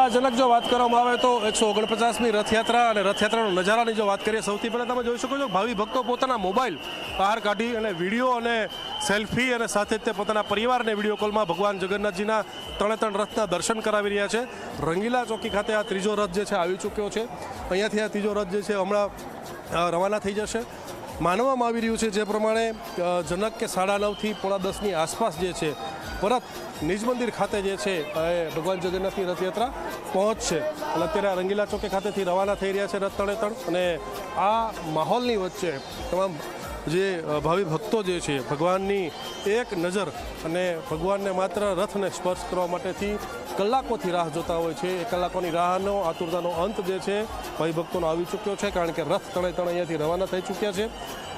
જનક જો વાત કરવામાં આવે તો 149મી રથયાત્રા અને રથયાત્રાનો નજારાની જો વાત કરીએ, સૌથી પહેલાં તમે જોઈ શકો છો ભાવિ ભક્તો પોતાના મોબાઈલ બહાર કાઢી અને વિડીયો અને સેલ્ફી અને સાથે જ તે પોતાના પરિવારને વિડીયો કોલમાં ભગવાન જગન્નાથજીના ત્રણે રથના દર્શન કરાવી રહ્યા છે। રંગીલા ચોકી ખાતે આ ત્રીજો રથ જે છે આવી ચૂક્યો છે। અહીંયાથી આ ત્રીજો રથ જે છે હમણાં રવાના થઈ જશે। માનવામાં આવી રહ્યું છે જે પ્રમાણે જનક કે 9:30થી 10:15ની આસપાસ જે છે પરત નિજ મંદિર ખાતે જે છે એ ભગવાન જગન્નાથની રથયાત્રા પહોંચશે। અને અત્યારે રંગીલા ચોકે ખાતેથી રવાના થઈ રહ્યા છે રથ ત્રણે। અને આ માહોલની વચ્ચે તમામ જે ભાવિ ભક્તો જે છે ભગવાનની એક નજર અને ભગવાનને માત્ર રથને સ્પર્શ કરવા માટેથી કલાકોથી રાહ જોતા હોય છે। એ કલાકોની રાહનો આતુરતાનો અંત જે છે ભાવિ ભક્તોનો આવી ચૂક્યો છે, કારણ કે રથ ત્રણે અહીંયાથી રવાના થઈ ચૂક્યા છે।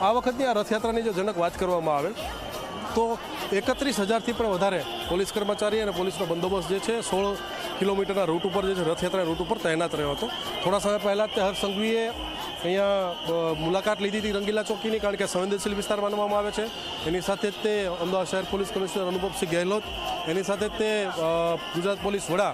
આ વખતની આ રથયાત્રાની જો જનક વાત કરવામાં આવે તો 31,000થી પણ વધારે પોલીસ કર્મચારી અને પોલીસનો બંદોબસ્ત જે છે 16 કિલોમીટરના રૂટ ઉપર જે છે રથયાત્રાના રૂટ ઉપર તૈનાત રહ્યો હતો। થોડા સમય પહેલાં જ હર્ષ સંઘવીએ અહીંયા મુલાકાત લીધી હતી રંગીલા ચોકીની, કારણ કે સંવેદનશીલ વિસ્તાર માનવામાં આવે છે। એની સાથે જ તે અમદાવાદ શહેર પોલીસ કમિશનર અનુપમસિંહ ગેહલોત, એની સાથે જ તે ગુજરાત પોલીસ વડા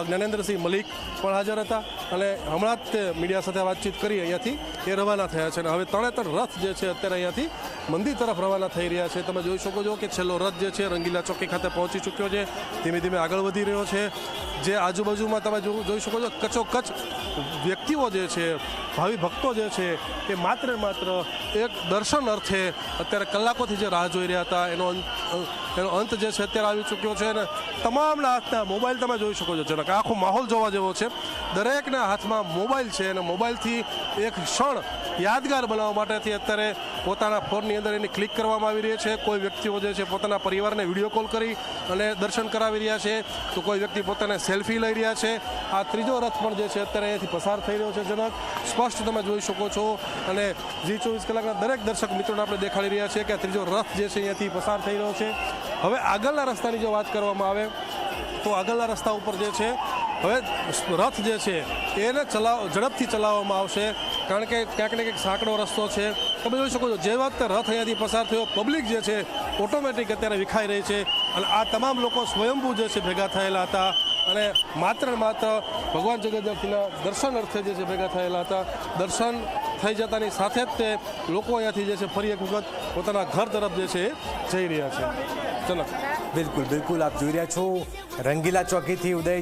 જ્ઞાનેન્દ્રસિંહ મલિક પણ હાજર હતા અને હમણાં જ તે મીડિયા સાથે વાતચીત કરી અહીંયાથી એ રવાના થયા છે। અને હવે ત્રણે રથ જે છે અત્યારે અહીંયાથી મંદિર તરફ રવાના થઈ રહ્યા છે। તમે જોઈ શકો છો કે છેલ્લો રથ જે છે રંગીલા ચોકી ખાતે પહોંચી ચૂક્યો છે, ધીમે ધીમે આગળ વધી રહ્યો છે। જે આજુબાજુમાં તમે જોઈ શકો છો કચોકચ વ્યક્તિઓ જે છે ભાવિ ભક્તો જે છે એ માત્ર એક દર્શન અર્થે અત્યારે કલાકોથી જે રાહ જોઈ રહ્યા હતા એનો અંત જે છે અત્યારે આવી ચૂક્યો છે। અને તમામના હાથના મોબાઈલ તમે જોઈ શકો છો જનક, આખો માહોલ જોવા જેવો છે। દરેકના હાથમાં મોબાઈલ છે અને મોબાઈલથી એક ક્ષણ યાદગાર બનાવવા માટેથી અત્યારે પોતાના ફોનની અંદર એની ક્લિક કરવામાં આવી રહી છે। કોઈ વ્યક્તિઓ જે છે પોતાના પરિવારને વિડીયો કોલ કરી અને દર્શન કરાવી રહ્યા છે, તો કોઈ વ્યક્તિ પોતાને સેલ્ફી લઈ રહ્યા છે। આ ત્રીજો રથ પણ જે છે અત્યારે અહીંયાથી પસાર થઈ રહ્યો છે જનક, સ્પષ્ટ તમે જોઈ શકો છો। અને જી24 કલાકના દરેક દર્શક મિત્રોને આપણે દેખાડી રહ્યા છીએ કે આ ત્રીજો રથ જે છે અહીંયાથી પસાર થઈ રહ્યો છે। હવે આગળના રસ્તાની જો વાત કરવામાં આવે તો આગળના રસ્તા ઉપર જે છે હવે રથ જે છે એને ઝડપથી ચલાવવામાં આવશે, કારણ કે ક્યાંક ને ક્યાંક સાંકડો રસ્તો છે। તમે જોઈ શકો છો જે વખતે રથ અહીંયાથી પસાર થયો, પબ્લિક જે છે ઓટોમેટિક અત્યારે વિખાઈ રહી છે। અને આ તમામ લોકો સ્વયંભૂ જે છે ભેગા થયેલા હતા અને માત્ર ભગવાન જગન્નાથના દર્શન અર્થે જે છે ભેગા થયેલા હતા। દર્શન થઈ જતાની સાથે જ તે લોકો અહીંયાથી જે છે ફરી એક વખત પોતાના ઘર તરફ જે છે જઈ રહ્યા છે। ચલો, બિલકુલ આપ જોઈ રહ્યા છો રંગીલા ચોકીથી ઉદય